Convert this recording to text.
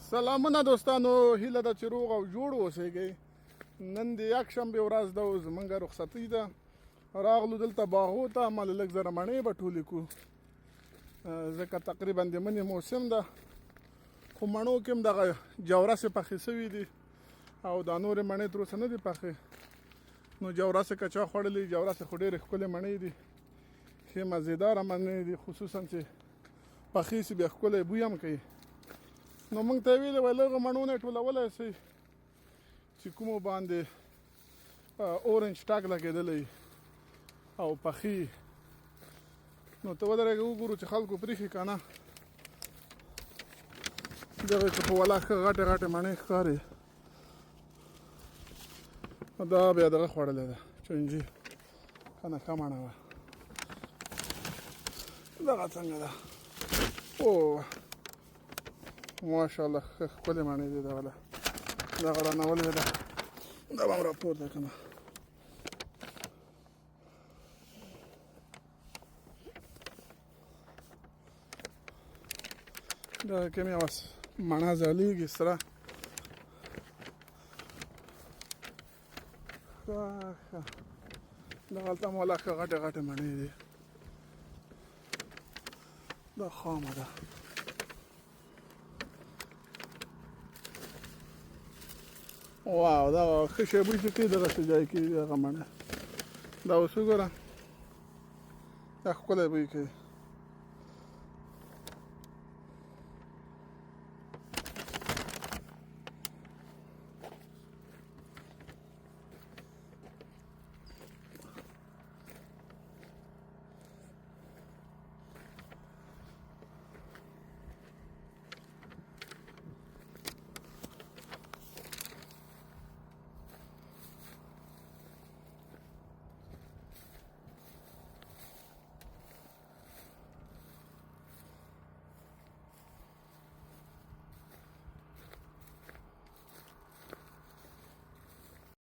سلامونه دوستانو، هیله ده چې روغ او جوړ اوسئ. نن د یکشنبې ورځ ده او زموږ رخصتي ده. راغلو دلته باغو ته، مال لږ زره مڼې به ټولې کړو ځکه تقریبا د مني موسم ده. خو مڼو کې هم دغه جورسې پخې سوي دي او دا نورې مڼې تر اوسه نه دي پخې. نو جورسې که چا خوړلې، جورسې خو ډېرې ښکلې مڼې دي، ښې مزېداره مڼې دي، خصوصا چې پخې سي بیا ښکلی بوی هم کوي. نو موږ ته یې ویلې وایي لږه مڼو نه یې ټولولی سئ چې کومو باندې اورنج ټاک لګېدلی او پخې. نو ته ودرېږه وګورو چې خلکو پرېښي که نه. دغه که په ولا ښه غټې غټې مڼې ښکاري، دا بیا دغه خوړلی ده چونجي، که نه ښه مڼه وه. دغه څنګه ده؟ او ماشاءالله ښه ښکلې مڼې دي. دغه رانولې ده، دا به هم راپورته که نه. دغه کې مې یوه مڼه ځلیږي سره. ښه ښه دغلته هم والا ښه غټې غټې مڼې دي. دا خامه ده. واو، دا ښه شی بوی چې کوي دغسې ځای کې دغه مڼه. دا اوس وګوره، دا ښکلی بوی کوي.